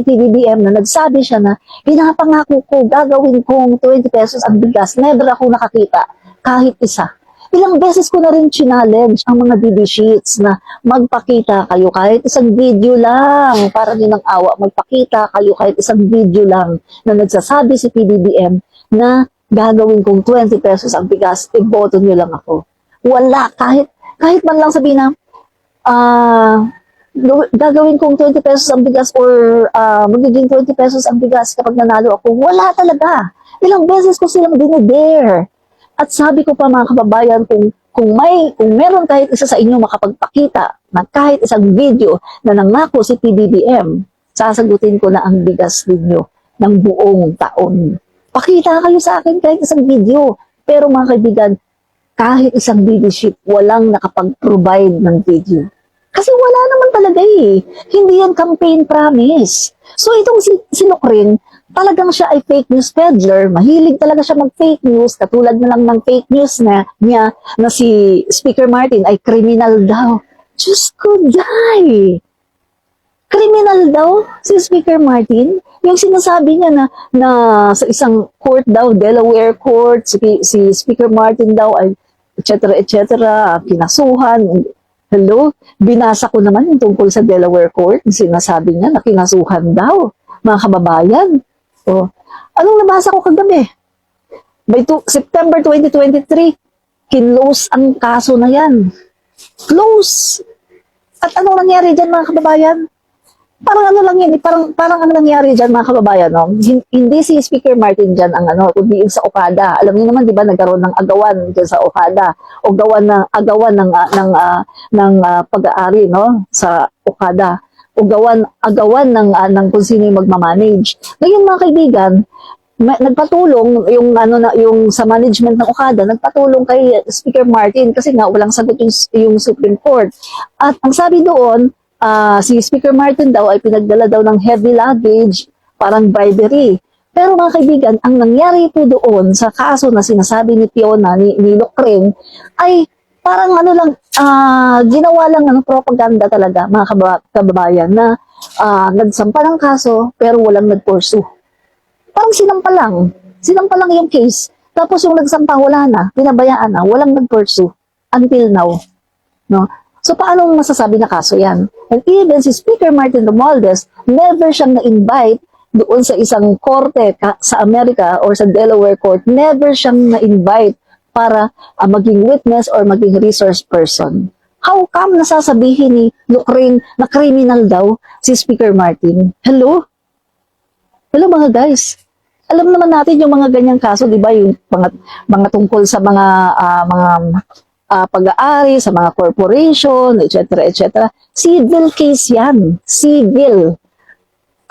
si PBBM na nagsabi siya na pinapangako ko, gagawin kong 20 pesos ang bigas. Never ako nakakita, kahit isa. Ilang beses ko na rin challenge ang mga BB Sheets na magpakita kayo kahit isang video lang. Para din ng awa, magpakita kayo kahit isang video lang na nagsasabi si PBBM na gagawin kong 20 pesos ang bigas, iboto nyo lang ako. Wala, kahit man lang sabihin na, gagawin kong 20 pesos ang bigas or magiging 20 pesos ang bigas kapag nanalo ako. Wala talaga. Ilang beses ko silang dinidare. At sabi ko pa mga kababayan, kung meron kahit isa sa inyo makapagpakita na kahit isang video na nangako si PBBM, sasagutin ko na ang bigas ninyo ng buong taon. Pakita kayo sa akin kahit isang video. Pero mga kaibigan, kahit isang BB sheet, walang nakapag-provide ng video. Kasi wala naman talaga eh. Hindi yan campaign promise. So itong si Lucrin, talagang siya ay fake news peddler. Mahilig talaga siya mag-fake news. Katulad na lang ng fake news niya na si Speaker Martin ay criminal daw. Diyos ko, die! Criminal daw si Speaker Martin? Yung sinasabi niya na sa isang court daw, Delaware court, si Speaker Martin daw ay etc. kinasuhan. Hello? Binasa ko naman yung tungkol sa Delaware court. Sinasabi niya na kinasuhan daw. Mga kababayan. O, anong nabasa ko kagabi? By September 2023, kinlose ang kaso na yan. Close! At anong nangyari dyan mga kababayan? Parang ano lang yan, parang ano nangyari dyan mga kababayan, no? Hindi si Speaker Martin dyan ang kundi sa Okada. Alam niyo naman, di ba, nagkaroon ng agawan dyan sa Okada. O agawan ng pag-aari, no? Sa Okada. O agawan ng kung sino yung magmamanage. Ngayon mga kaibigan, nagpatulong yung sa management ng Okada, nagpatulong kay Speaker Martin kasi nga walang sagot yung Supreme Court. At ang sabi doon, si Speaker Martin daw ay pinagdala daw ng heavy luggage, parang bribery. Pero mga kaibigan, ang nangyari po doon sa kaso na sinasabi ni Fiona, ni Lucrin, ay parang ginawa lang propaganda talaga, mga kababayan, na nagsampa ng kaso, pero walang nag-pursue. Parang sinampa lang yung case. Tapos yung nagsampa, wala na, pinabayaan na, walang nag-pursue until now. No? So, paano masasabi na kaso yan? And even si Speaker Martin Romualdez, never siyang na-invite doon sa isang korte sa Amerika or sa Delaware Court, never siyang na-invite para maging witness or maging resource person. How come nasasabihin ni Lucrin na criminal daw si Speaker Martin? Hello? Hello mga guys. Alam naman natin yung mga ganyang kaso, di ba? Yung mga tungkol sa mga pag-aari, sa mga corporation, etc. Civil case yan. Civil.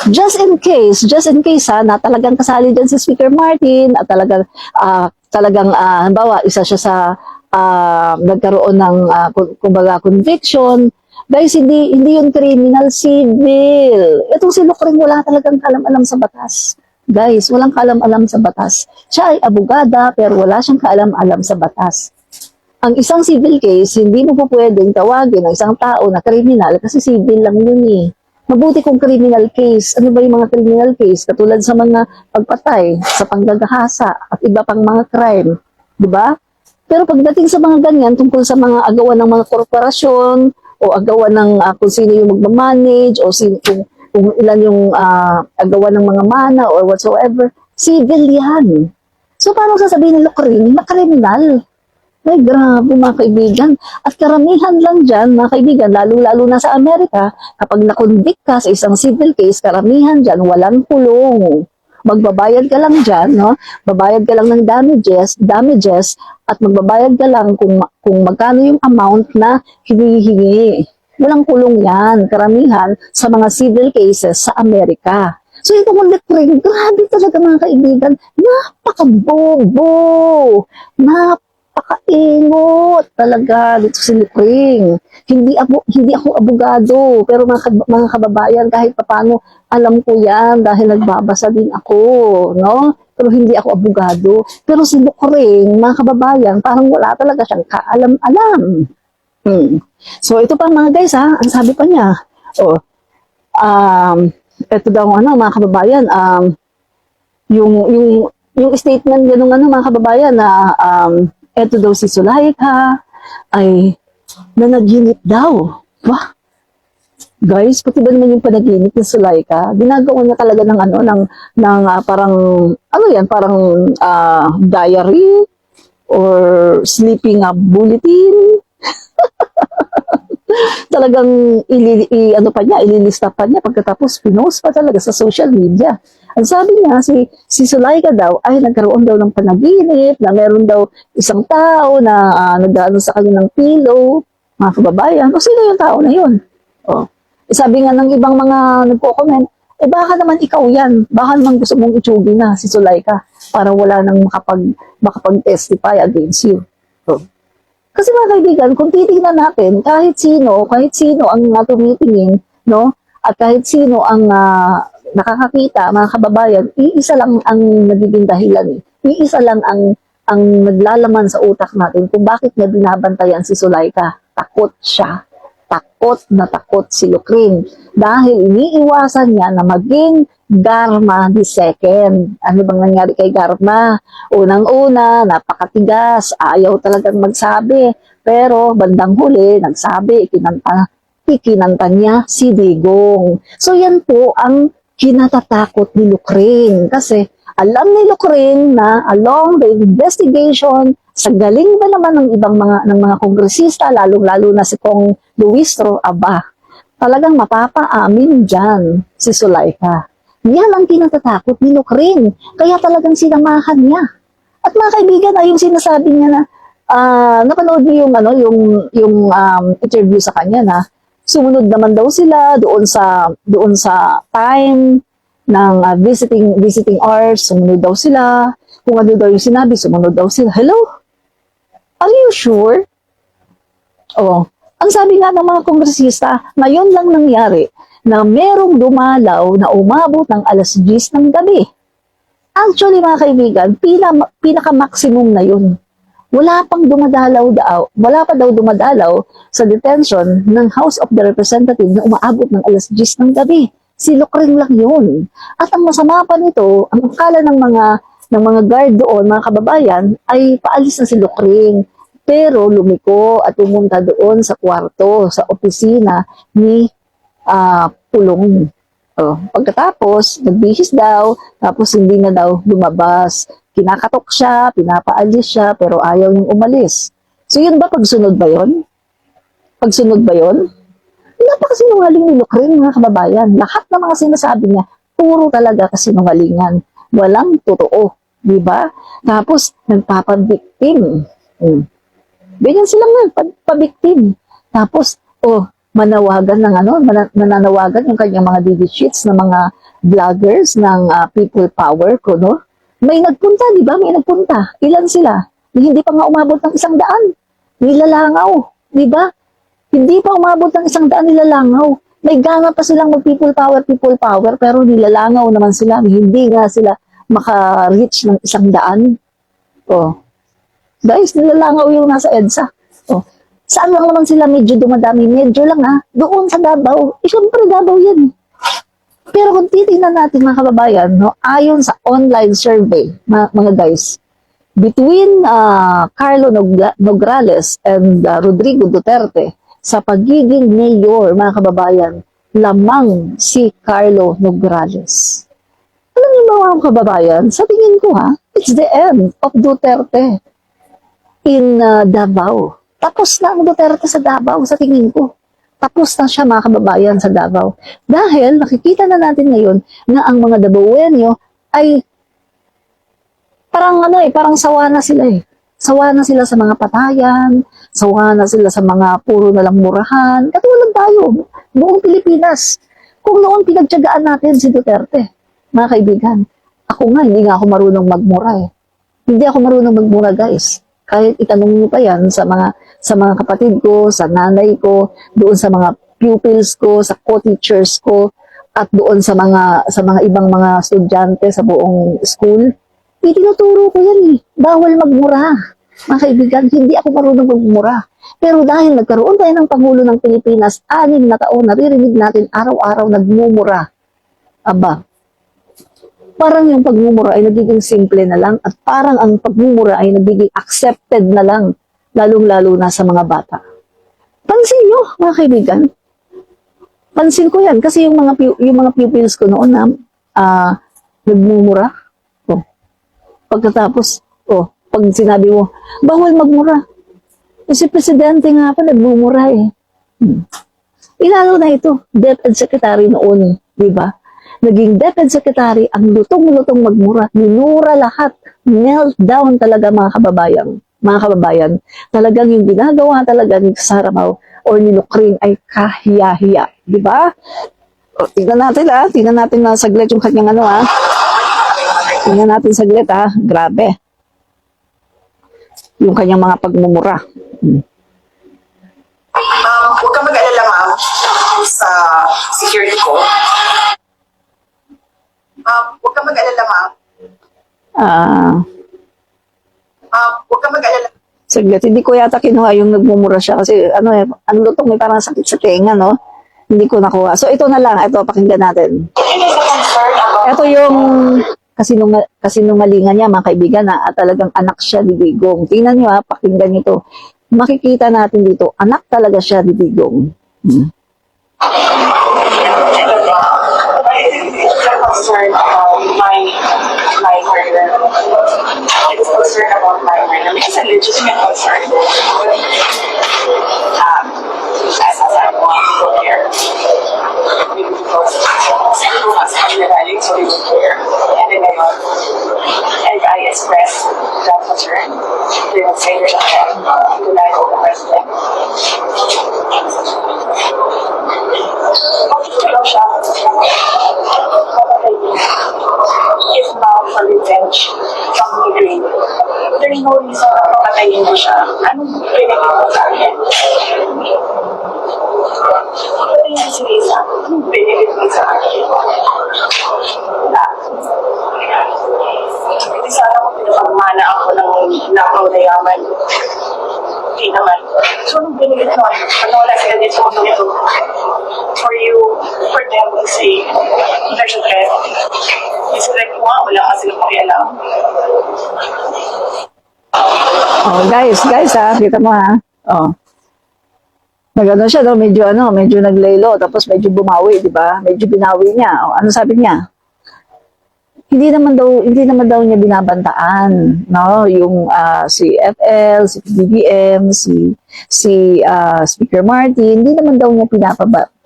Just in case na talagang kasali dyan si Speaker Martin at talagang halimbawa, isa siya sa nagkaroon ng kumbaga conviction. Guys, hindi yun criminal, civil. Itong si Lucrin wala talagang kaalam-alam sa batas. Guys, walang kaalam-alam sa batas. Siya ay abogada pero wala siyang kaalam-alam sa batas. Ang isang civil case, hindi mo po pwedeng tawagin ang isang tao na criminal kasi civil lang yun eh. Mabuti kung criminal case. Ano ba yung mga criminal case? Katulad sa mga pagpatay, sa panggagahasa, at iba pang mga crime. Diba? Pero pagdating sa mga ganyan, tungkol sa mga agawan ng mga korporasyon, o agawan ng kung sino yung magmamanage, o kung ilan yung agawan ng mga mana, or whatsoever, civil yan. So, paano sasabihin ni Lucrin na criminal? Ay, grabe mga kaibigan. At karamihan lang dyan, mga kaibigan, lalo-lalo na sa Amerika, kapag nakonvict ka sa isang civil case, karamihan dyan, walang kulong. Magbabayad ka lang dyan, no? Babayad ka lang ng damages, at magbabayad ka lang kung magkano yung amount na hinihingi. Walang kulong yan, karamihan sa mga civil cases sa Amerika. So, itong Lucrin, grabe talaga mga kaibigan, napakabobo, napakaingot talaga dito si Lucrin. Hindi ako abogado, pero mga kababayan, kahit paano alam ko yan dahil nagbabasa din ako, no? Pero hindi ako abogado. Pero si Lucrin, mga kababayan, parang wala talaga siyang kaalam-alam. So ito pa mga guys, ang sabi pa niya, Ito daw ano mga kababayan, yung yung yung statement niya nung ano mga kababayan na eto daw si Zulaika ay nanaginip daw. Wah, guys, pati ba naman yung panaginip ni Zulaika? Ginagawa niya talaga ng ano ng parang ano yan, parang diary or sleeping bulletin. Talagang ano pa niya, ililista pa niya pagkatapos pinost pa talaga sa social media. Ang sabi niya, si Zulaika daw ay nagkaroon daw ng panaginip na meron daw isang tao na nag-ano sa kanya ng pillow, mga kababayan. O sino yung tao na yun? O, sabi nga ng ibang mga nagko-comment, baka naman ikaw yan. Baka naman gusto mong itsugi na si Zulaika para wala nang makapag-testify against you. O, kasi mga kaibigan, kung titingnan natin, kahit sino ang tumitingin, no? At kahit sino ang nakakakita, mga kababayan, iisa lang ang nagiging dahilan. Iisa lang ang naglalaman sa utak natin kung bakit niya binabantayan si Zulaika. Takot siya. Takot na takot si Lucrin. Dahil iniiwasan niya na maging Garma the second. Ano bang nangyari kay Garma? Unang-una, napakatigas, ayaw talagang magsabi. Pero bandang huli, nagsabi, ikinanta niya si Digong. So yan po ang kinatatakot ni Lucrin. Kasi alam ni Lucrin na along the investigation, sa galing ba naman ng ibang mga kongresista, lalong-lalo na si Kong Luistro, talagang mapapaamin dyan si Zulaika. Yan ang kinatatakot ni Lucrin. Kaya talagang sinamahan niya. At mga kaibigan, yung sinasabi niya na, napanood niyo yung interview sa kanya na sumunod naman daw sila doon sa time ng visiting hours, sumunod daw sila. Kung ano daw yung sinabi, sumunod daw sila. Hello? Are you sure? Oh, ang sabi nga ng mga kongresista, ngayon lang nangyari na merong dumalaw na umabot ng alas 10 ng gabi. Actually, mga kaibigan, pinaka-maximum na yun. Wala pa daw dumadalaw sa detention ng House of the Representatives na umaabot ng alas 10 ng gabi. Si Lucrin lang yun. At ang masama pa nito, ang akala ng mga guard doon, mga kababayan, ay paalis na si Lucrin. Pero lumiko at pumunta doon sa kwarto, sa opisina ni Pulong. Pagkatapos, nagbihis daw, tapos hindi na daw lumabas. Kinakatok siya, pinapaalis siya, pero ayaw niyang umalis. So yun ba, pagsunod ba yun? Pagsunod ba yun? Napakasinungaling ni Lucrin, mga kababayan. Lahat ng mga sinasabi niya, puro talaga kasinungalingan. Walang totoo. Diba? Tapos, nagpapabiktim. Ganyan sila nga, pabiktim. Tapos, mananawagan yung kanyang mga DD sheets ng mga vloggers ng People Power ko, no? May nagpunta, di ba? May nagpunta. Ilan sila? Hindi pa nga umabot ng 100. Nilalangaw, di ba? Hindi pa umabot ng 100, nilalangaw. May gana pa silang mag-People Power, pero nilalangaw naman sila. Hindi nga sila maka-reach ng 100. Guys, nilalangaw yung nasa EDSA. Saan lang naman sila medyo dumadami? Medyo lang doon sa Davao. Siyempre Davao yan. Pero kung titingnan natin mga kababayan, no, ayon sa online survey, mga guys, between Carlo Nograles and Rodrigo Duterte, sa pagiging mayor, mga kababayan, lamang si Carlo Nograles. Alam niyo mga kababayan, sa tingin ko it's the end of Duterte in Davao. Tapos na ang Duterte sa Davao, sa tingin ko. Tapos na siya mga kababayan sa Davao. Dahil nakikita na natin ngayon na ang mga Davaoenyo ay parang sawa na sila Sawa na sila sa mga patayan, sawa na sila sa mga puro na lang murahan. Katulad tayo, buong Pilipinas. Kung noon pinagtiyagaan natin si Duterte, mga kaibigan, hindi nga ako marunong magmura Hindi ako marunong magmura, guys. Kahit itanong niyo pa yan sa mga kapatid ko, sa nanay ko, doon sa mga pupils ko, sa co-teachers ko, at doon sa mga ibang mga estudyante sa buong school, itinuturo ko yan Bawal magmura. Mga kaibigan, hindi ako marunong magmura. Pero dahil nagkaroon tayo ng Pangulo ng Pilipinas, 6 na taon, naririnig natin araw-araw nagmumura. Aba, parang yung pagmumura ay nagiging simple na lang at parang ang pagmumura ay nagiging accepted na lang, lalong-lalo na sa mga bata. Pansin nyo, mga kaibigan. Pansin ko yan kasi yung mga pupils ko noon na nagmumura. Oh. Pagkatapos, pag sinabi mo, bawal magmura. Si Presidente nga pa nagmumura eh. Ilalo na ito, DepEd Secretary noon, di ba? Naging DepEd Secretary, ang lutong-lutong magmura, minura lahat, meltdown talaga mga kababayan. Talagang yung ginagawa talaga ni Saramaw or ni Lucrin ay kahiya-hiya, di ba? Tingnan natin na saglit yung kanyang tingnan natin saglit grabe. Yung kanyang mga pagmumura. Huwag kang mag-alala, ma'am, sa security ko. Huwag kang mag-alala, ma'am. Huwag kang mag-alala. Saglit, hindi ko yata kinuha yung nagmumura siya kasi ang lutong may parang sakit sa tenga, no? Hindi ko nakuha. So ito na lang, ito pakinggan natin. Ito yung kasinungalingan niya, mga kaibigan, at talagang anak siya ni Digong. Tingnan niyo pakinggan niyo to. Makikita natin dito, anak talaga siya ni Digong. Concerned about my murder. I was concerned about my murder. It's a legitimate concern. As I want to go there. Maybe because everyone was undervaluing, so they don't care. And then and I expressed that concern. They would say there's a threat to the life of the president. If not for revenge from the grave, there's no reason na papatayin mo siya. Anong benefit mo sa akin? Patayin mo si Lisa. Anong benefit mo sa akin? Wala. Hindi sana kung pinapagmana ako ng nakaw na yaman. Hindi naman. So, anong benefit mo? Ano wala sila dito sa mundo nito? For them to say, there's a threat. Is it like, wala ka sila pakialam. Guys, kita mo Nagano siya, medyo naglaylo, tapos medyo bumawi, di ba? Medyo binawi niya. Ano sabi niya? Hindi naman daw niya binabantaan, no? Yung si FL, si PBBM, si Speaker Martin, hindi naman daw niya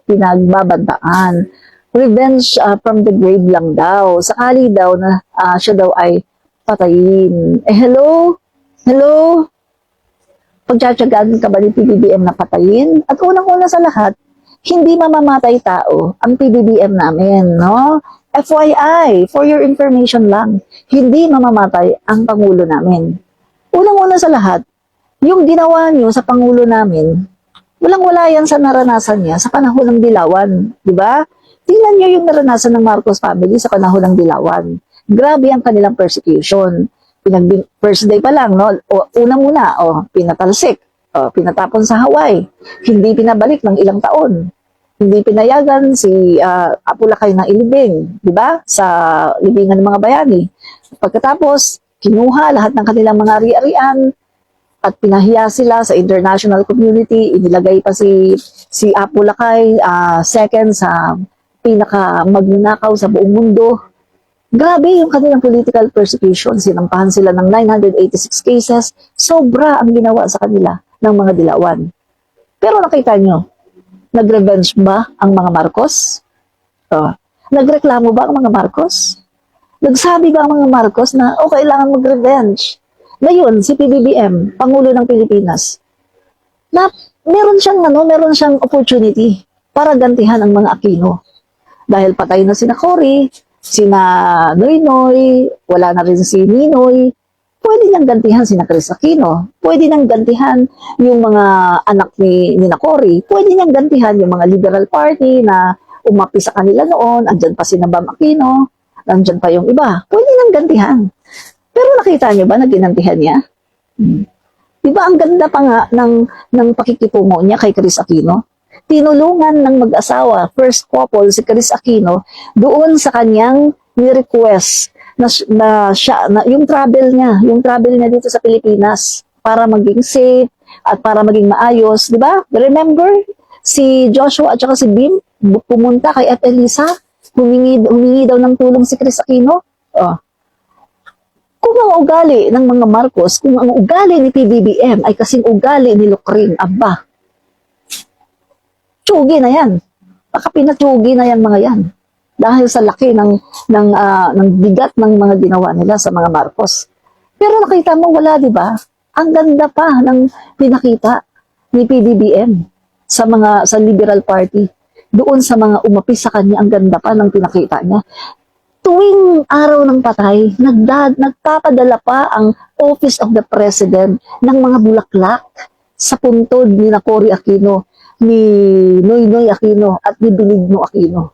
pinagbabantaan. Revenge from the grave lang daw. Sakali daw na siya daw ay patayin. Hello? Pagtsatsagaan ka ba ni PBBM na patayin? At unang-una sa lahat, hindi mamamatay tao ang PBBM namin, no? FYI, for your information lang, hindi mamamatay ang Pangulo namin. Unang-una sa lahat, yung ginawa niyo sa Pangulo namin, walang-wala yan sa naranasan niya sa panahon ng Dilawan, di ba? Tingnan niyo yung naranasan ng Marcos family sa panahon ng Dilawan. Grabe ang kanilang persecution. First day pa lang, no? Unang-una, pinatalsik, pinatapon sa Hawaii, hindi pinabalik ng ilang taon. Hindi pinayagan si Apo Lakay na ilibing, di ba? Sa libingan ng mga bayani. Pagkatapos, kinuha lahat ng kanilang mga ari-arian at pinahiya sila sa international community. Inilagay pa si Apo Lakay second sa pinaka-magnanakaw sa buong mundo. Grabe yung kanilang political persecution. Sinampahan sila ng 986 cases. Sobra ang ginawa sa kanila ng mga Dilawan. Pero nakita nyo, nag-revenge ba ang mga Marcos? Nagreklamo ba ang mga Marcos? Nagsabi ba ang mga Marcos na kailangan mag-revenge? Ngayon, si PBBM, Pangulo ng Pilipinas, na meron siyang opportunity para gantihan ang mga Aquino. Dahil patay na sina Cory, sina Noynoy, wala na rin si Ninoy, pwede nang gantihan sina Chris Aquino, pwede nang gantihan yung mga anak ni Cory, pwede nang gantihan yung mga Liberal Party na umapi sa kanila noon, andyan pa si Bam Aquino, andyan pa yung iba, pwede nang gantihan. Pero nakita niyo ba na ginantihan niya? Diba ang ganda pa nga ng pakikitungo niya kay Chris Aquino? tinulungan ng mag-asawa, first couple, si Chris Aquino, doon sa kanyang ni-request na yung travel niya dito sa Pilipinas para maging safe at para maging maayos, di ba? Remember, si Joshua at saka si Bim, pumunta kay Ate Elisa, humingi daw ng tulong si Chris Aquino. Oh. Kung ang ugali ng mga Marcos, kung ang ugali ni PBBM ay kasing ugali ni Lucrin, aba, tsugi na yan. Baka pinatsugi na yan mga yan. Dahil sa laki ng bigat ng mga ginawa nila sa mga Marcos. Pero nakita mo, wala, di ba? Ang ganda pa ng pinakita ni PBBM sa Liberal Party. Doon sa mga umapi sa kanya, ang ganda pa ng pinakita niya. Tuwing araw ng patay, nagpapadala pa ang Office of the President ng mga bulaklak sa puntod ni Cory Aquino, ni Noynoy Aquino at ni Benigno Aquino.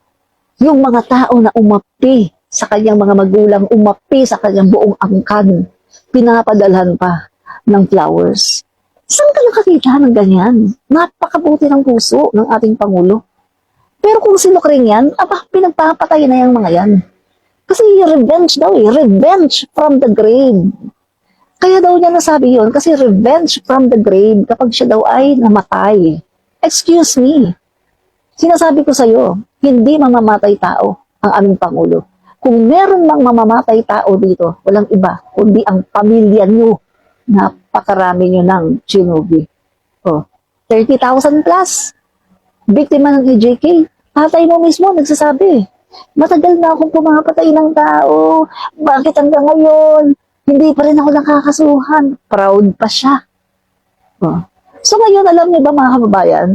Yung mga tao na umapi sa kanyang mga magulang, umapi sa kanyang buong angkan, pinapadalhan pa ng flowers. Saan ka nakakita ng ganyan? Napakabuti ng puso ng ating Pangulo. Pero kung sinukring yan, pinagpapatay na yung mga yan. Kasi revenge daw revenge from the grave. Kaya daw niya nasabi yun, kasi revenge from the grave kapag siya daw ay namatay. Excuse me. Sinasabi ko sa'yo, hindi mamamatay tao ang aming Pangulo. Kung meron mang mamamatay tao dito, walang iba, kundi ang pamilya nyo. Napakarami nyo ng Chinugi. 30,000 plus. Biktima ng EJK. Tatay mo mismo nagsasabi, matagal na akong pumapatay ng tao. Bakit hanggang ngayon? Hindi pa rin ako nakakasuhan. Proud pa siya. So ngayon, alam niyo ba mga kababayan,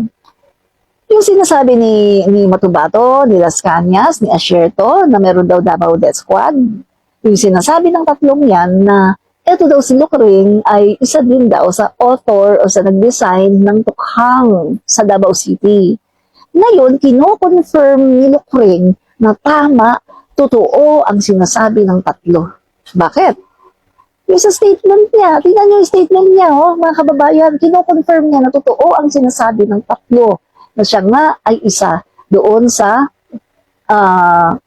yung sinasabi ni Matubato, ni Las Cañas, ni Asierto, na meron daw Davao Death Squad, yung sinasabi ng tatlong yan na eto daw si Lucrin ay isa din daw sa author o sa nag-design ng tukhang sa Davao City. Ngayon, kino-confirm ni Lucrin na tama, totoo ang sinasabi ng tatlo. Bakit? Yung sa statement niya, tingnan niyo yung statement niya, mga kababayan, kino-confirm niya na totoo ang sinasabi ng tatlo, na siya nga ay isa doon sa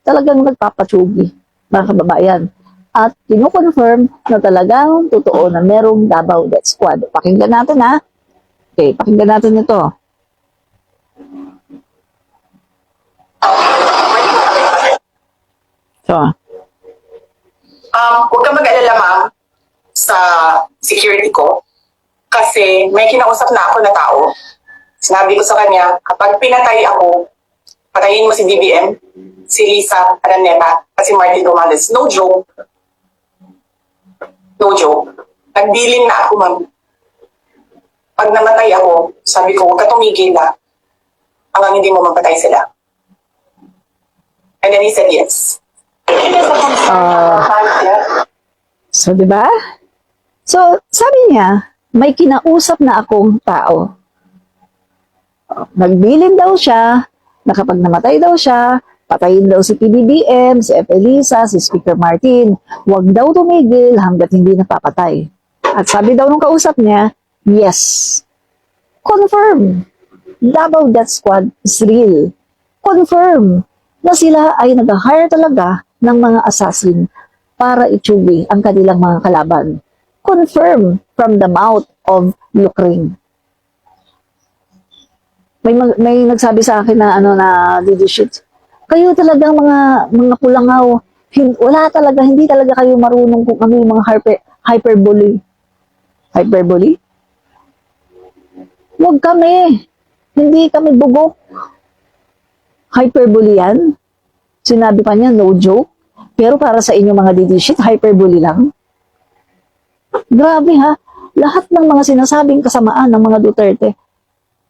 talagang nagpapatsugi, mga kababayan. At kino-confirm na talagang totoo na merong Davao Death Squad. Pakinggan natin ha. Okay, pakinggan natin ito. So, huwag ka mag-alala, ma'am, sa security ko. Kasi may kinausap na ako na tao. Sinabi ko sa kanya, kapag pinatay ako, patayin mo si BBM, si Lisa Araneta, at si Martin Romualdez. No joke. No joke. Nagdiling na ako, ma'am. Pag namatay ako, sabi ko, huwag ka tumigil na hanggang hindi mo mapatay sila. And then he said yes. So, di ba? So, sabi niya, may kinausap na akong tao. Nagbilin daw siya, na kapag namatay daw siya, patayin daw si PBBM, si F. Elisa, si Speaker Martin. Huwag daw tumigil hanggat hindi napapatay. At sabi daw nung kausap niya, yes. Confirm. Davao Death Squad is real. Confirm na sila ay nag-hire talaga ng mga assassin para itsugi ang kanilang mga kalaban. Confirm from the mouth of Lucrin. May nagsabi sa akin na na leadership. Kayo talagang mga pulangaw, hindi talaga kayo marunong kung ano yung mga hyperbole. Hyperbole? Huwag kami. Hindi kami bugok. Hyperbole yan. Sinabi pa niya, no joke. Pero para sa inyo mga leadership, hyperbole lang. Grabe ha. Lahat ng mga sinasabing kasamaan ng mga Duterte,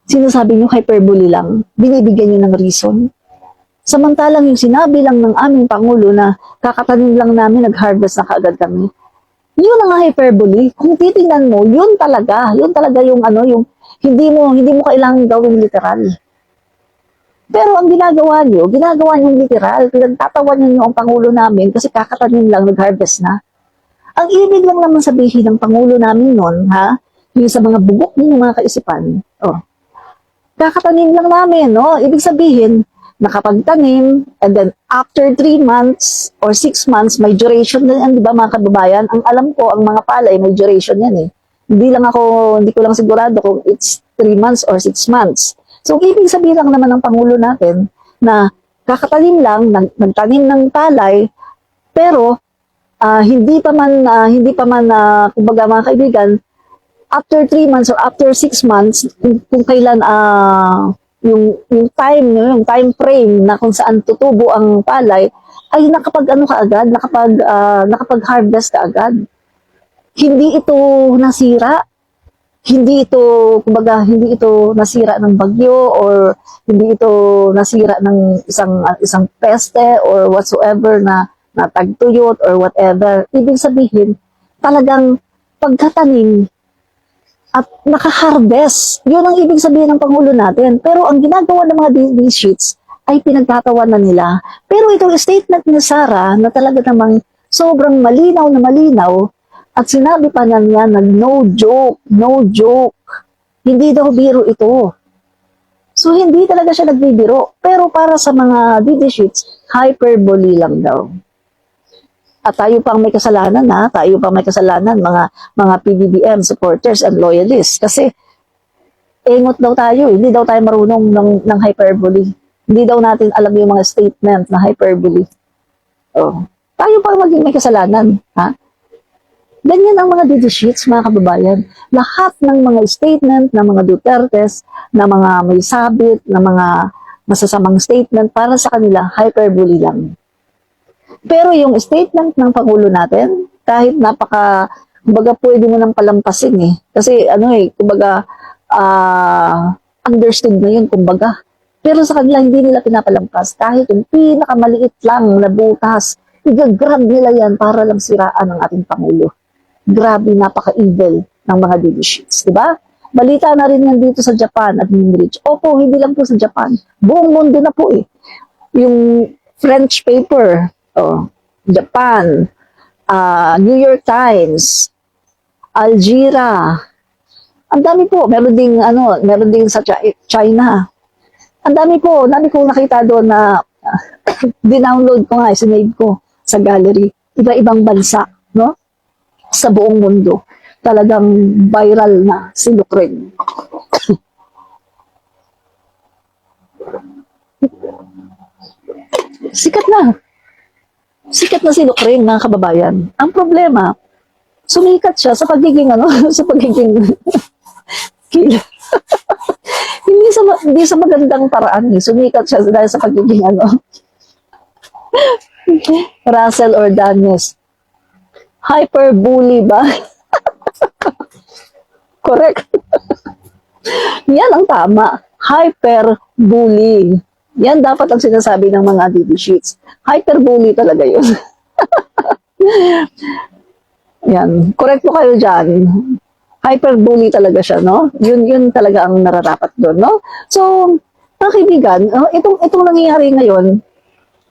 sinasabi nyo hyperbole lang, binibigyan nyo ng reason. Samantalang yung sinabi lang ng aming Pangulo na kakatanim lang namin, nag-harvest na kaagad kami. Yun ang hyperbole. Kung titingnan mo, yun talaga yung yung hindi mo kailangang gawing literal. Pero ang ginagawa nyo literal. Pinagtatawan nyo ang Pangulo namin kasi kakatanim lang, nag-harvest na. Ang ibig lang naman sabihin ng Pangulo namin nun, yung sa mga bugok ng mga kaisipan, kakatanim lang namin, no? Ibig sabihin, nakapagtanim, and then after 3 months or 6 months, may duration na yan, di ba mga kababayan? Ang alam ko, ang mga palay, may duration yan eh. Hindi ko lang sigurado kung it's 3 months or 6 months. So, ibig sabihin lang naman ng Pangulo natin na kakatanim lang, nagtanim ng palay, pero hindi pa man kumbaga mga kaibigan, after 3 months or after 6 months, kung kailan yung time, no, yung time frame na kung saan tutubo ang palay, ay nakapag-harvest ka agad. Hindi ito nasira. Hindi ito nasira ng bagyo or hindi ito nasira ng isang peste or whatsoever na tagtuyot or whatever. Ibig sabihin, talagang pagkatanim at naka-harvest. Yun ang ibig sabihin ng Pangulo natin. Pero ang ginagawa ng mga DD sheets ay pinagtatawanan nila. Pero itong statement ni Sara na talaga namang sobrang malinaw na malinaw at sinabi pa niya na no joke. Hindi daw biro ito. So hindi talaga siya nagbibiro. Pero para sa mga DD sheets, hyperbole lang daw. At tayo pang may kasalanan mga PBBM supporters and loyalists kasi engot daw tayo, hindi daw tayo marunong ng hyperbole. Hindi daw natin alam yung mga statement na hyperbole. Oh, tayo pang maging may kasalanan, ha? Ganyan ang mga DD sheets, mga kababayan. Lahat ng mga statement ng mga Dutertes, na mga may sabit, na mga masasamang statement para sa kanila, hyperbole lang. Pero yung statement ng Pangulo natin, kahit kumbaga pwede mo nang palampasin eh. Kasi kumbaga, understood na yun, kumbaga. Pero sa kanila, hindi nila pinapalampas. Kahit yung pinakamaliit lang na butas, igagrab nila yan para lang siraan ang ating Pangulo. Grabe, napaka-evil ng mga DD sheets, di ba? Balita na rin yan dito sa Japan at Minrich. Opo, hindi lang po sa Japan. Buong mundo na po eh. Yung French paper, Japan, New York Times, Al Jazeera. Ang dami po, meron ding sa China. Ang dami kong nakita doon na dinownload ko nga, sinave ko sa gallery. Iba-ibang bansa, no? Sa buong mundo. Talagang viral na si Lucrene. Sikat na si Lucrene, mga kababayan. Ang problema, sumikat siya sa pagiging sa pagiging killer. hindi sa magandang paraan. Sumikat siya dahil sa pagiging Russell Ordonez. Hyperbole ba? Correct. Yan ang tama. Hyperbole. Yan dapat ang sinasabi ng mga DD sheets. Hyperbole talaga yun. Yan. Correct po kayo dyan. Hyperbole talaga siya, no? Yun talaga ang nararapat doon, no? So, mga kaibigan, itong nangyayari ngayon,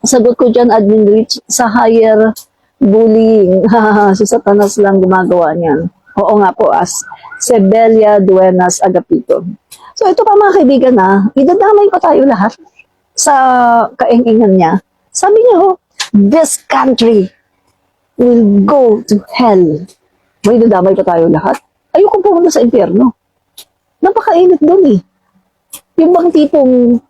sagot ko dyan, Admin Rich, sa higher bullying. Si Satanas lang gumagawa niyan. Oo nga po, as Sebelia Duenas Agapito. So, ito pa mga kaibigan idadamay pa tayo lahat sa kaingingan niya. Sabi niya, this country will go to hell. May dadamay pa tayo lahat. Ayoko pumunta sa impyerno. Napakainit doon eh. Yung bang tipong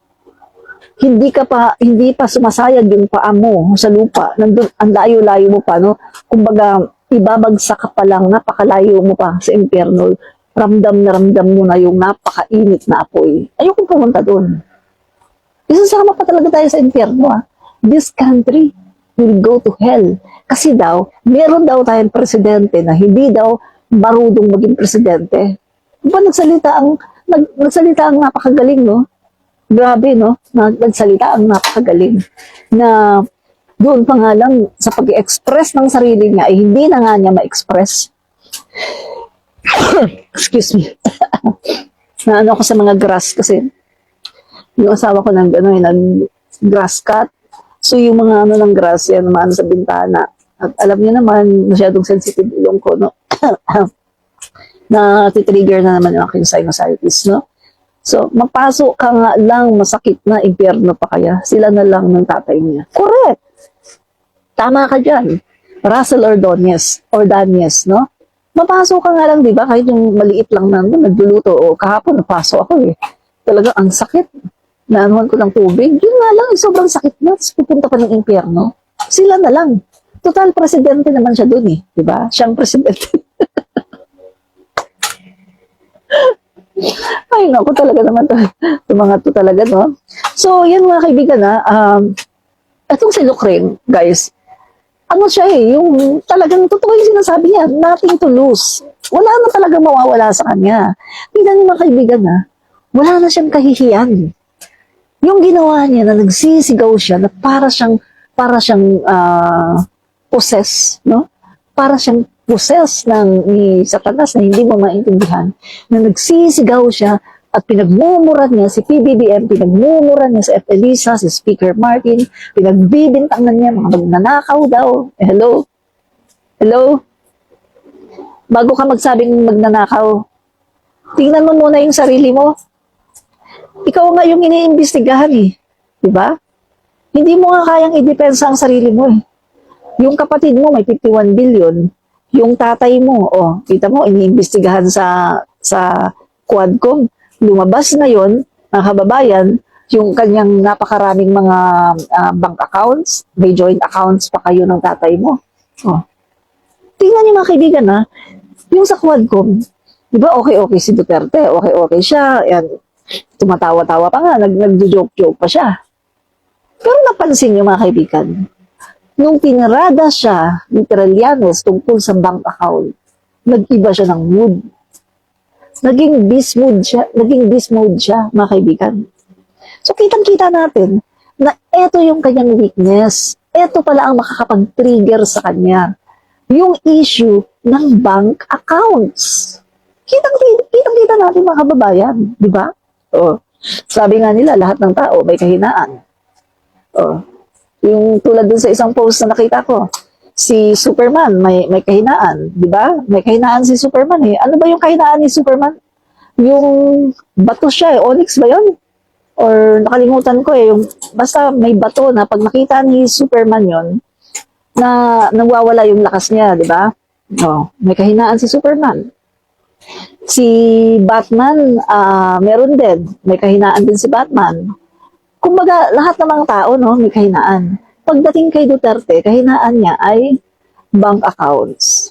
hindi pa sumasayag yung paa mo sa lupa. Nandun, ang layo-layo mo pa, no? Kumbaga, ibabagsak ka pa lang, napakalayo mo pa sa impyerno. Ramdam mo na yung napakainit na apoy. Ayoko pumunta doon. Isasama pa talaga tayo sa impyerno, This country will go to hell. Kasi daw, meron daw tayong presidente na hindi daw marunong maging presidente. Diba nagsalita ang napakagaling, no? Grabe, no? Nagsalita ang napakagaling. Na doon pa nga lang sa pag-express ng sarili niya, ay hindi na nga niya ma-express. Excuse me. Na ako sa mga grass kasi yung asawa ko nag-grass cut. So yung mga ng grass yan, naman sa bintana. At alam niyo naman, masyadong sensitive yung ko, no? Na titrigger na naman yung aking sinusitis, no? So, mapasok ka nga lang, masakit na, impyerno pa kaya. Sila na lang ng tatay niya. Correct. Tama ka dyan. Russell Ordonez, no? Mapasok ka nga lang, di ba? Kahit yung maliit lang na nagluluto. O kahapon, napasok ako eh. Talaga, ang sakit. Naanuhan ko ng tubig. Yun nga lang, sobrang sakit na. Tapos pupunta pa ng impyerno. Sila na lang. Total, presidente naman siya dun eh. Di ba? Siyang presidente. Ay, naku, talaga naman to. Itong mga to talaga, no? So, yan mga kaibigan, itong si Lucrane, guys, ano siya eh, yung talagang totoo yung sinasabi niya, nothing to lose. Wala na talagang mawawala sa kanya. Tingnan niyo mga kaibigan, wala na siyang kahihiyan. Yung ginawa niya na nagsisigaw siya na para siyang possess, no? Para siyang possess ni Satanas na hindi mo maintindihan, na nagsisigaw siya at pinagmumuran niya si PBBM, pinagmumuran niya si F. Elisa, si Speaker Martin, pinagbibintangan niya mga magnanakaw daw. Hello? Hello? Bago ka magsabing magnanakaw, tingnan mo muna yung sarili mo. Ikaw nga yung iniimbestigahan eh. Diba? Hindi mo nga kayang idepensa ang sarili mo eh. Yung kapatid mo may 51 billion, yung tatay mo, kita mo, iniimbestigahan sa Quadcom. Lumabas ngayon, mga kababayan, yung kanyang napakaraming mga bank accounts, may joint accounts pa kayo ng tatay mo. Tingnan niyo mga kaibigan yung sa Quadcom, di ba okay si Duterte, okay siya, yan, tumatawa-tawa pa nga, nag-joke-joke pa siya. Pero napansin niyo mga kaibigan, nung tinirada siya ni Trillanes tungkol sa bank account, nag-iba siya ng mood. Naging beast mode siya, mga kaibigan. So, kitang-kita natin na eto yung kanyang weakness. Eto pala ang makakapag-trigger sa kanya. Yung issue ng bank accounts. Kitang-kita natin mga kababayan, di ba? Sabi nga nila, lahat ng tao may kahinaan. Yung tulad dun sa isang post na nakita ko, si Superman may kahinaan, di ba? May kahinaan si Superman eh. Ano ba yung kahinaan ni Superman? Yung bato siya, onyx ba yun? Or nakalimutan ko yung basta may bato na pag nakita ni Superman yon na nawawala yung lakas niya, di ba? May kahinaan si Superman. Si Batman, meron din. May kahinaan din si Batman. Kumbaga, lahat ng mga tao, may kahinaan. Pagdating kay Duterte, kahinaan niya ay bank accounts.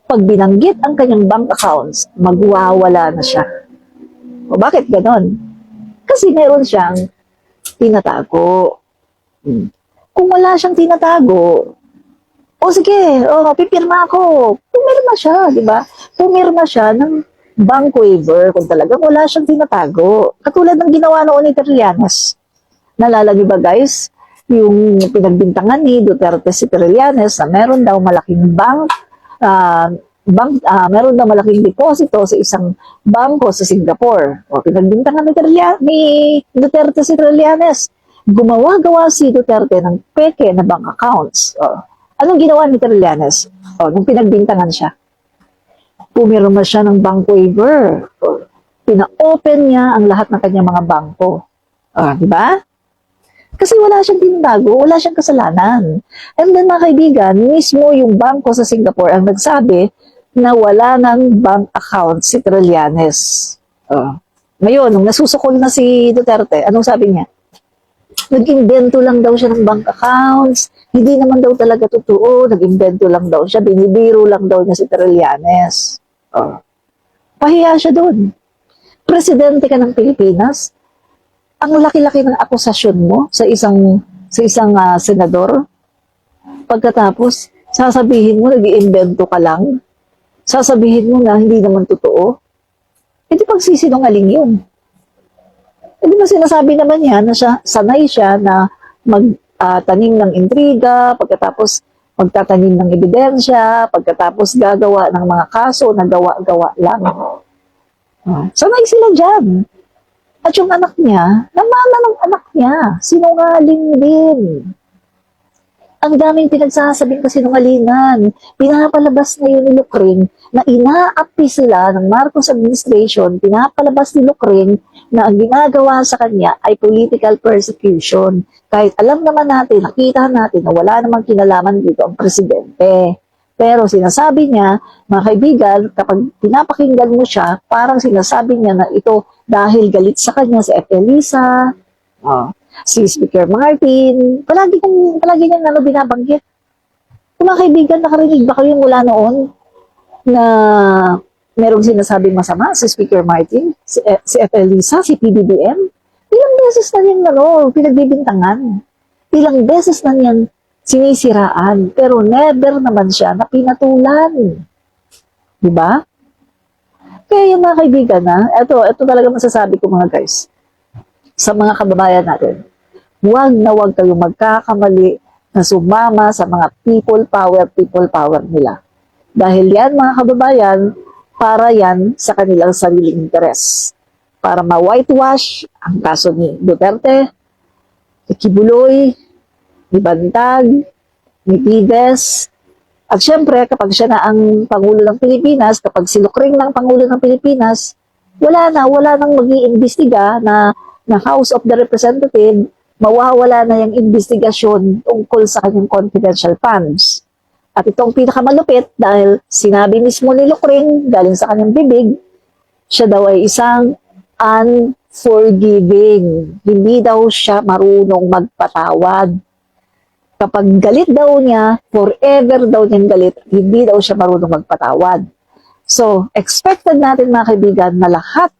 Pag binanggit ang kanyang bank accounts, magwawala na siya. Bakit ganon? Kasi meron siyang tinatago. Kung wala siyang tinatago, sige, pipirma ako. Pumirma siya, di ba? Pumirma siya ng bank waiver kung talagang wala siyang tinatago. Katulad ng ginawa noon ni Trillanes. Nalala niyo ba guys? Yung pinagbintangan ni Duterte si Trillanes na meron daw malaking meron daw malaking deposito sa isang bangko sa Singapore. Pinagbintangan ni Duterte si Trillanes. Gumawa-gawa si Duterte ng peke na bank accounts. Anong ginawa ni Trillanes? Nung pinagbintangan siya, pumirma siya ng bank waiver. Pina-open niya ang lahat ng kanyang mga bangko. Di ba? Kasi wala siyang tindago, wala siyang kasalanan. And then mga kaibigan, mismo yung bangko sa Singapore ang nagsabi na wala ng bank account si Trillanes. Ngayon, nung nasusukol na si Duterte, anong sabi niya? Nag-invento lang daw siya ng bank accounts. Hindi naman daw talaga totoo. Nag-invento lang daw siya. Binibiro lang daw niya si Trillanes. Pahiya siya doon. Presidente ka ng Pilipinas. Ang laki-laki ng akusasyon mo sa isang senador. Pagkatapos, sasabihin mo nag-iimbento ka lang. Sasabihin mo na hindi naman totoo. Hindi pagsisinungaling yun. Hindi ba sinasabi naman niya na sanay siya na magtanim ng intriga, pagkatapos magtatanim ng ebidensya, pagkatapos gagawa ng mga kaso na gawa-gawa lang. Sanay sila dyan. At yung anak niya, namana ng anak niya, sinungaling din. Ang daming pinagsasabing kasinungalingan. Pinapalabas na yun ni Lucring na inaapi sila ng Marcos administration, pinapalabas ni Lucring na ang ginagawa sa kanya ay political persecution. Kahit alam naman natin, nakita natin na wala namang kinalaman dito ang presidente. Pero sinasabi niya, mga kaibigan, kapag pinapakinggan mo siya, parang sinasabi niya na ito dahil galit sa kanya si F. Elisa, si Speaker Martin, palagi niyang binabanggit. Kung mga kaibigan, nakarinig ba kayo mula noon na merong sinasabing masama si Speaker Martin, si F. Elisa, si PBBM? Ilang beses na niyan pinagbibintangan. Ilang beses na niyan sinisiraan, pero never naman siya na pinatulan. Diba? Kaya yung mga kaibigan ito talaga masasabi ko mga guys, sa mga kababayan natin, huwag kayong magkakamali na sumama sa mga people power nila. Dahil yan mga kababayan, para yan sa kanilang sariling interes. Para ma-whitewash ang kaso ni Duterte, ni Kibuloy, ni Bantag, ni Tides. At syempre, kapag siya na ang Pangulo ng Pilipinas, kapag si Lucring ng Pangulo ng Pilipinas, wala nang mag-iimbestiga na House of the Representative, mawawala na yung investigasyon tungkol sa kanyang confidential funds. At itong pinakamalupit, dahil sinabi mismo ni Lucring, galing sa kanyang bibig, siya daw ay isang unforgiving. Hindi daw siya marunong magpatawad. Kapag galit daw niya, forever daw niyang galit, hindi daw siya marunong magpatawad. So, expected natin mga kaibigan na lahat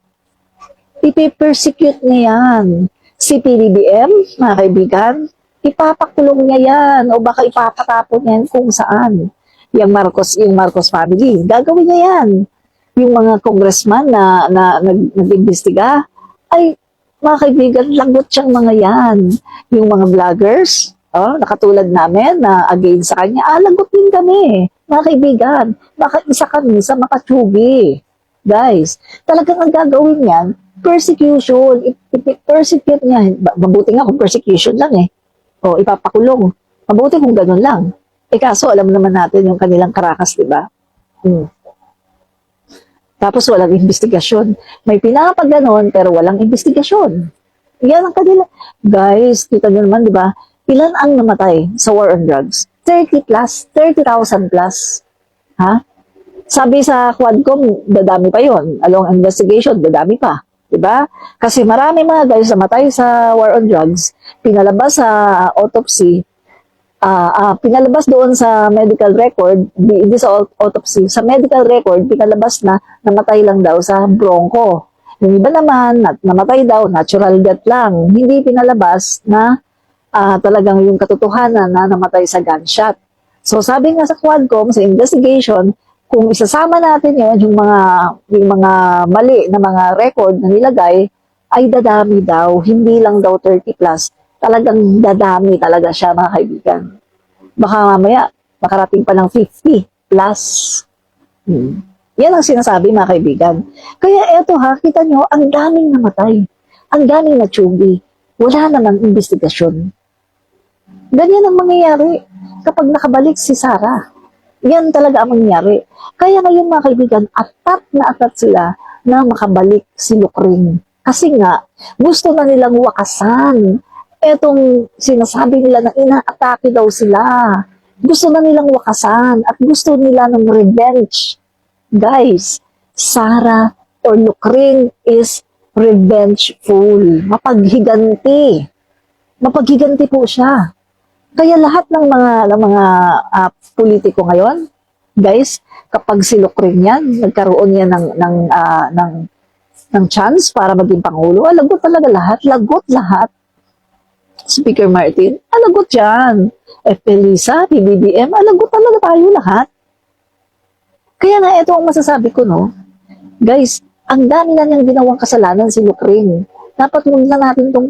ipipersecute niya yan. Si PBBM, mga kaibigan, ipapakulong niya yan o baka ipapatapon niya yan kung saan. Yung Marcos family, gagawin niya yan. Yung mga congressman na nag-imbestiga, ay mga kaibigan, lagot siyang mga yan. Yung mga vloggers, nakatulad namin na against sa kanya, lagot din kami. Mga kaibigan, baka isa kami sa makatsugi. Guys, talagang ang gagawin yan, persecution. Persecute niya. Mabuti nga kung persecution lang O ipapakulong. Mabuti kung ganun lang. Kaso alam naman natin yung kanilang karakas, di ba? Tapos walang investigasyon. May pinapaganon pero walang investigasyon. Yan ang kanila. Guys, kita nyo naman, di ba? Ilan ang namatay sa war on drugs? 30 plus, 30,000 plus. Ha? Sabi sa Quadcom, dadami pa yon. Along investigation, dadami pa. Diba? Kasi marami mga guys na matay sa war on drugs, pinalabas sa autopsy, pinalabas doon sa medical record, hindi sa autopsy, sa medical record, pinalabas na namatay lang daw sa broncho. Yung iba naman, namatay daw, natural death lang. Hindi pinalabas na talagang yung katotohanan na namatay sa gunshot. So sabi nga sa Quadcom, sa investigation, kung isasama natin yung mga mali na mga record na nilagay, ay dadami daw, hindi lang daw 30 plus, talagang dadami talaga siya mga kaibigan. Baka mamaya, makarating pa ng 50 plus. Yan ang sinasabi mga kaibigan. Kaya eto kita nyo, ang daming namatay, ang daming natsugi, wala namang investigasyon. Ganyan ang mangyayari kapag nakabalik si Sara. Yan talaga ang mangyayari. Kaya ngayon mga kaibigan, atat sila na makabalik si Lucring. Kasi nga, gusto na nilang wakasan. Etong sinasabi nila na inaatake daw sila. Gusto na nilang wakasan at gusto nila ng revenge. Guys, Sara or Lucring is revengeful. Mapaghiganti. Mapaghiganti po siya. Kaya lahat ng mga politiko ngayon, guys, kapag si Lucring yan, nagkaroon yan ng chance para maging pangulo, lagot talaga lahat, lagot lahat. Speaker Martin, lagot yan. F. Elisa, PBBM, lagot talaga tayo lahat. Kaya nga ito ang masasabi ko, guys, ang dami na niyang ginawang kasalanan si Lucring. Dapat muna natin itong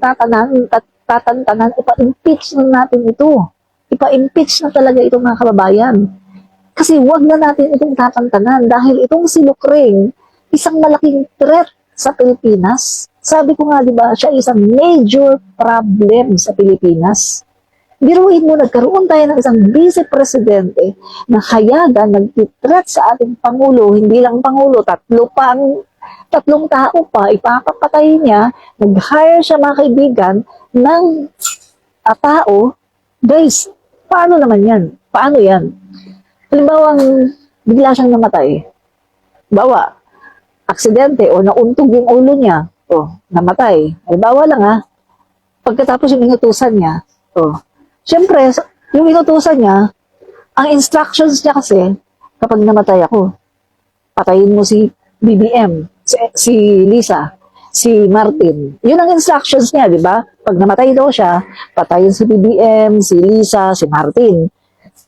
tatantanan, ipa-impeach na natin ito. Ipa-impeach na talaga ito mga kababayan. Kasi wag na natin itong tatantanan dahil itong si Lucring, isang malaking threat sa Pilipinas. Sabi ko nga, di ba, siya isang major problem sa Pilipinas. Biruin mo, nagkaroon tayo ng isang vice-presidente na hayagan, nag-threat sa ating Pangulo, hindi lang Pangulo, tatlong tao pa, ipapapatay niya, nag-hire siya mga kaibigan ng tao. Guys, paano naman yan? Paano yan? Halimbawa, bigla siyang namatay. Bawa, aksidente o nauntog yung ulo niya, namatay. Halimbawa lang pagkatapos yung inutusan niya, syempre, yung inutusan niya, ang instructions niya kasi, kapag namatay ako, patayin mo si BBM, si Lisa, si Martin. Yun ang instructions niya, di ba? Pag namatay daw siya, patayin si BBM, si Lisa, si Martin.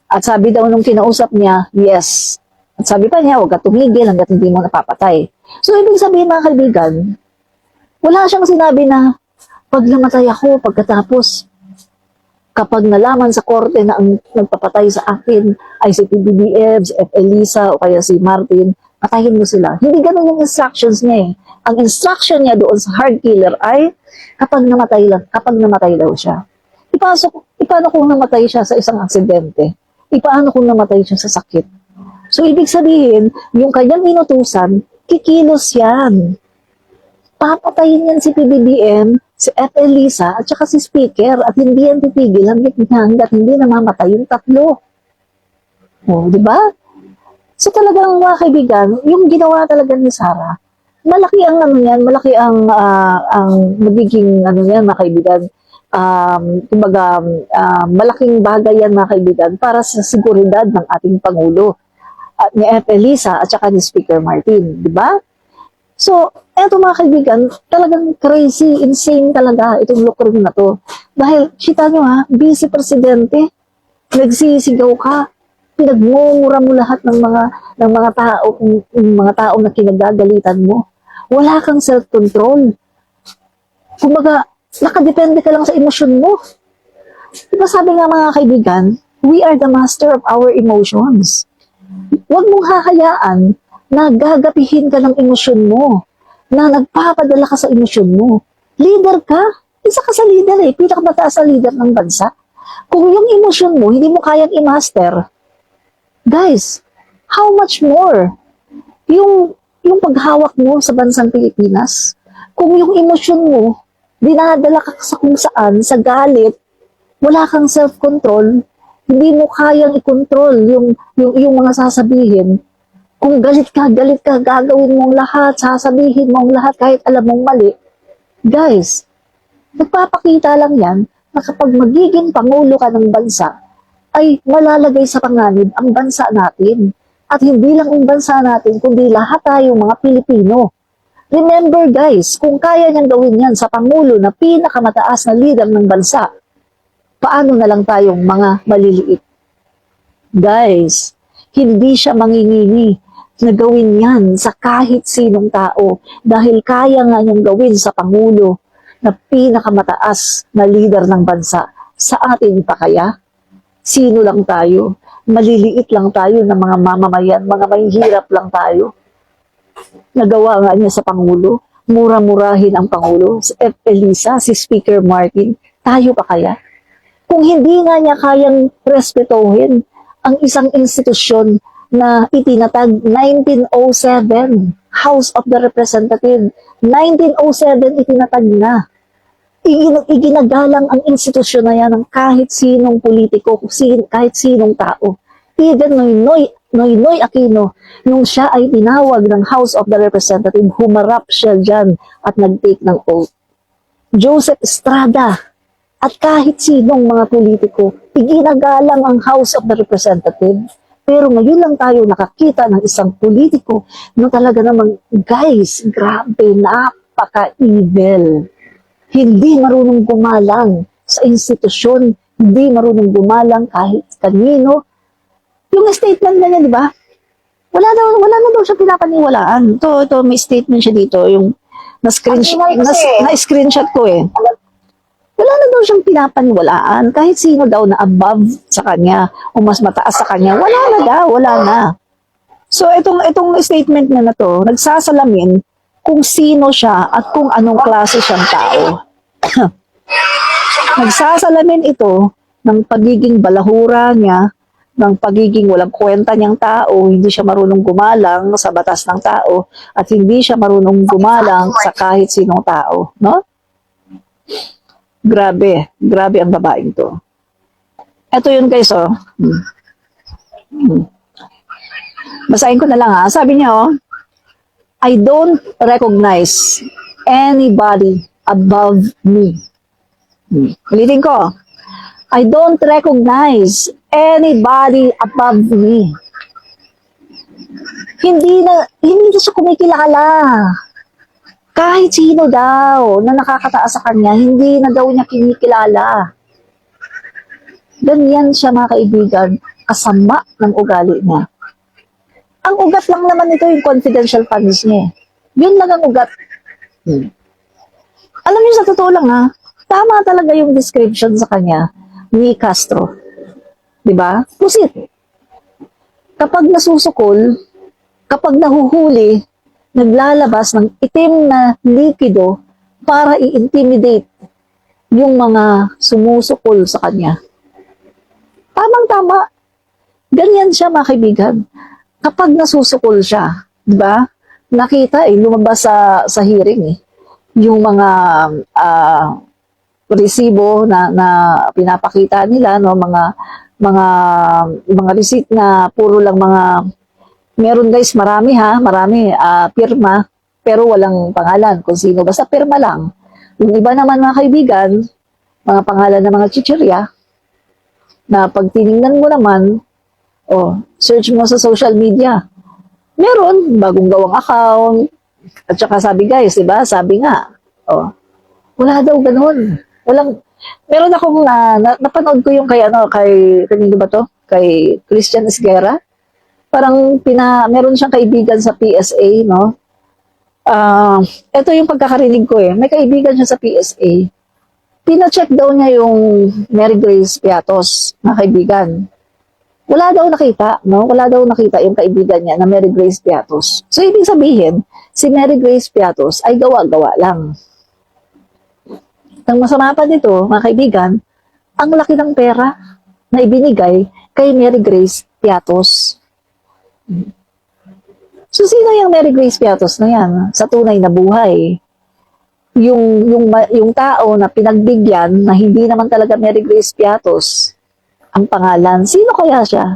At sabi daw nung kinausap niya, yes. At sabi pa niya, huwag ka tumigil hanggat hindi mo napapatay. So, ibig sabihin mga kaibigan, wala siyang sinabi na, pag namatay ako, pagkatapos, kapag nalaman sa korte na ang nagpapatay sa akin ay si PBBM, si Elisa, o kaya si Martin, patayin mo sila. Hindi ganun yung instructions niya eh. Ang instruction niya doon sa hard killer ay kapag namatay daw siya. Ipaano kung namatay siya sa isang aksidente? Ipaano kung namatay siya sa sakit? So, ibig sabihin, yung kanyang inutusan, kikilos yan. Papatayin yan si PBBM, si Elisa, at saka si Speaker, at hindi yan titigil hanggat hindi namamatay yung tatlo. Di ba? So talagang mga kaibigan, yung ginawa talaga ni Sarah, malaki ang malaki ang magiging yan mga kaibigan. Kumbaga, malaking bagay yan mga kaibigan para sa seguridad ng ating Pangulo at ni Elisa at saka ni Speaker Martin, di ba? So, eto mga kaibigan, talagang crazy, insane talaga itong lukring na to. Dahil, kita nyo Vice Presidente, nagsisigaw ka, pinagmumura mo lahat ng mga tao na kinagagalitan mo. Wala kang self-control. Kumbaga, nakadepende ka lang sa emosyon mo. Diba sabi nga mga kaibigan, we are the master of our emotions. Huwag mong hahayaan na gagapihin ka ng emosyon mo, na nagpapadala ka sa emosyon mo. Leader ka. Isa ka sa leader pinakamataas na leader ng bansa. Kung yung emosyon mo, hindi mo kayang i-master, guys, how much more yung paghawak mo sa bansang Pilipinas? Kung yung emosyon mo, dinadala ka sa kung saan, sa galit, wala kang self-control, hindi mo kayang i-control yung mga sasabihin. Kung galit ka, gagawin mong lahat, sasabihin mong lahat kahit alam mong mali. Guys, nagpapakita lang yan na kapag magiging pangulo ka ng bansa, ay malalagay sa panganib ang bansa natin. At hindi lang ang bansa natin, kundi lahat tayong mga Pilipino. Remember guys, kung kaya niyang gawin yan sa pangulo na pinakamataas na leader ng bansa, paano na lang tayong mga maliliit? Guys, hindi siya mangingi na gawin yan sa kahit sinong tao dahil kaya nga niyang gawin sa pangulo na pinakamataas na leader ng bansa. Sa atin pa kaya? Sino lang tayo? Maliliit lang tayo ng mga mamamayan, mga mahihirap lang tayo. Nagawa nga niya sa Pangulo, mura-murahin ang Pangulo, si Elisa, si Speaker Martin, tayo pa kaya? Kung hindi nga niya kayang respetuhin ang isang institusyon na itinatag 1907, House of the Representative, 1907 itinatag na. Iginagalang ang institusyon na yan ng kahit sinong politiko, kahit sinong tao. Even Noynoy Aquino, nung siya ay tinawag ng House of the Representative, humarap siya dyan at nag-take ng oath. Joseph Estrada, at kahit sinong mga politiko, iginagalang ang House of the Representative. Pero ngayon lang tayo nakakita ng isang politiko na talaga namang, guys, grabe, napaka-evil. Hindi marunong gumalang sa institusyon, hindi marunong gumalang kahit kanino. Yung statement na niya, di ba? Wala na daw siya pinapaniwalaan. Ito, may statement siya dito, yung na-screenshot ko Wala na daw siyang pinapaniwalaan. Kahit sino daw na above sa kanya o mas mataas sa kanya, wala na. So, itong statement na to, nagsasalamin kung sino siya at kung anong klase siyang tao. Nagsasalamin ito ng pagiging balahura niya, ng pagiging walang kwenta niyang tao, hindi siya marunong gumalang sa batas ng tao, at hindi siya marunong gumalang sa kahit sinong tao, no? Grabe, grabe ang babaeng to. Ito yun guys, oh. Basahin ko na lang ha. Sabi niya, oh, I don't recognize anybody above me. Ulitin ko. I don't recognize anybody above me. Hindi na siya kumikilala. Kahit sino daw na nakakataas sa kanya, hindi na daw niya kinikilala. Ganyan siya mga kaibigan, kasama ng ugali niya. Ang ugat lang naman ito yung confidential funds niya. Yun lang ang ugat. Alam niyo sa totoo lang ha, tama talaga yung description sa kanya ni Castro. Diba? Pusit. Kapag nasusukol, kapag nahuhuli, naglalabas ng itim na likido para i-intimidate yung mga sumusukol sa kanya. Tamang-tama. Ganyan siya mga kaibigan. Kapag nasusukol siya, di ba? Nakita lumabas sa hearing yung mga resibo na pinapakita nila, no, mga receipt na puro lang meron guys, marami pirma, pero walang pangalan kung sino, basta pirma lang. Yung iba naman mga kaibigan, mga pangalan ng mga chichirya, na pag tinignan mo naman, search mo sa social media, meron bagong gawang account, at saka sabi guys, diba, sabi nga, wala daw ganun. Meron akong napanood ko yung kanino ba to? Kay Christian Esguerra. Parang meron siyang kaibigan sa PSA, no? Ito yung pagkakarinig ko May kaibigan siya sa PSA. Pina-check daw niya yung Mary Grace Piatos, na kaibigan. Wala daw nakita, no? Wala daw nakita yung kaibigan niya na Mary Grace Piatos. So, ibig sabihin, si Mary Grace Piatos ay gawa-gawa lang. Ang masama pa dito, mga kaibigan, ang laki ng pera na ibinigay kay Mary Grace Piatos. So, sino yung Mary Grace Piatos na yan? Sa tunay na buhay. Yung tao na pinagbigyan na hindi naman talaga Mary Grace Piatos ang pangalan. Sino kaya siya?